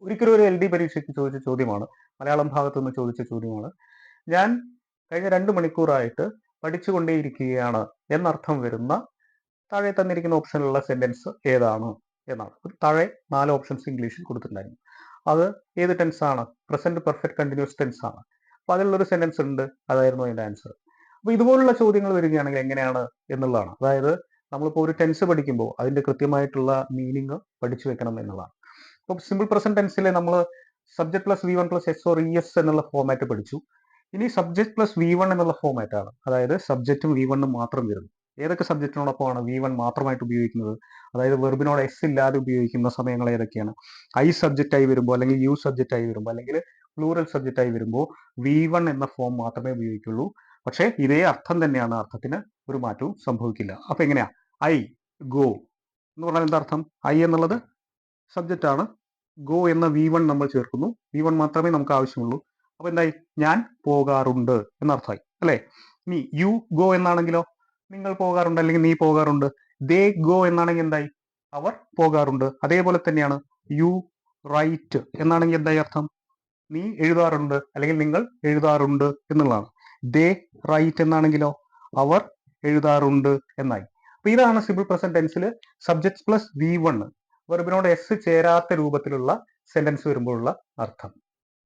ഒരിക്കലും ഒരു LD പരീക്ഷയ്ക്ക് ചോദിച്ച ചോദ്യമാണ്, മലയാളം ഭാഗത്തു നിന്ന് ചോദിച്ച ചോദ്യമാണ്. ഞാൻ കഴിഞ്ഞ 2 മണിക്കൂറായിട്ട് പഠിച്ചുകൊണ്ടേയിരിക്കുകയാണ് എന്നർത്ഥം വരുന്ന താഴെ തന്നിരിക്കുന്ന ഓപ്ഷനിലുള്ള സെന്റൻസ് ഏതാണ് എന്നാണ്. താഴെ 4 ഓപ്ഷൻസ് ഇംഗ്ലീഷിൽ കൊടുത്തിട്ടുണ്ടായിരുന്നു. അത് ഏത് ടെൻസ് ആണ്? പ്രസന്റ് പെർഫെക്റ്റ് കണ്ടിന്യൂസ് ടെൻസ് ആണ്. അപ്പൊ അതിലുള്ളൊരു സെന്റൻസ് ഉണ്ട്, അതായിരുന്നു അതിന്റെ ആൻസർ. അപ്പൊ ഇതുപോലുള്ള ചോദ്യങ്ങൾ വരികയാണെങ്കിൽ എങ്ങനെയാണ് എന്നുള്ളതാണ്. അതായത് നമ്മളിപ്പോൾ ഒരു ടെൻസ് പഠിക്കുമ്പോൾ അതിന്റെ കൃത്യമായിട്ടുള്ള മീനിങ് പഠിച്ചു വെക്കണം എന്നുള്ളതാണ്. അപ്പോൾ സിമ്പിൾ പ്രസന്റ് ടെൻസിലെ നമ്മൾ subject plus V1 plus S or ES എന്നുള്ള ഫോമാറ്റ് പഠിച്ചു. ഇനി സബ്ജക്ട് പ്ലസ് V1 എന്നുള്ള ഫോമാറ്റ് ആണ്. അതായത് സബ്ജക്റ്റും V1 മാത്രം വരുന്നു. ഏതൊക്കെ സബ്ജക്റ്റിനോടൊപ്പമാണ് V1 മാത്രമായിട്ട് ഉപയോഗിക്കുന്നത്? അതായത് വെർബിനോട് S ഇല്ലാതെ ഉപയോഗിക്കുന്ന സമയങ്ങൾ ഏതൊക്കെയാണ്? I സബ്ജക്റ്റ് ആയി വരുമ്പോൾ, അല്ലെങ്കിൽ U സബ്ജക്റ്റ് ആയി വരുമ്പോൾ, അല്ലെങ്കിൽ പ്ലൂറൽ സബ്ജക്റ്റ് ആയി വരുമ്പോൾ V1 എന്ന ഫോം മാത്രമേ ഉപയോഗിക്കുള്ളൂ. പക്ഷേ ഇതേ അർത്ഥം തന്നെയാണ്, അർത്ഥത്തിന് ഒരു മാറ്റവും സംഭവിക്കില്ല. അപ്പൊ എങ്ങനെയാ? I go എന്ന് പറഞ്ഞാൽ എന്താ അർത്ഥം? I എന്നുള്ളത് സബ്ജക്റ്റ് ആണ്, ഗോ എന്ന V1 നമ്മൾ ചേർക്കുന്നു. V1 മാത്രമേ നമുക്ക് ആവശ്യമുള്ളൂ. അപ്പൊ എന്തായി? ഞാൻ പോകാറുണ്ട് എന്നർത്ഥമായി അല്ലെ? ഇനി യു ഗോ എന്നാണെങ്കിലോ? നിങ്ങൾ പോകാറുണ്ട് അല്ലെങ്കിൽ നീ പോകാറുണ്ട്. ദേ ഗോ എന്നാണെങ്കിൽ എന്തായി? അവർ പോകാറുണ്ട്. അതേപോലെ തന്നെയാണ് യു റൈറ്റ് എന്നാണെങ്കിൽ എന്തായി അർത്ഥം? നീ എഴുതാറുണ്ട് അല്ലെങ്കിൽ നിങ്ങൾ എഴുതാറുണ്ട് എന്നുള്ളതാണ്. ദേ റൈറ്റ് എന്നാണെങ്കിലോ? അവർ എഴുതാറുണ്ട് എന്നായി. അപ്പൊ ഇതാണ് സിമ്പിൾ പ്രസന്റ് ടെൻസിൽ സബ്ജക്ട് പ്ലസ് V1 വെർബിനോട് S ചേരാത്ത രൂപത്തിലുള്ള സെന്റൻസ് വരുമ്പോഴുള്ള അർത്ഥം.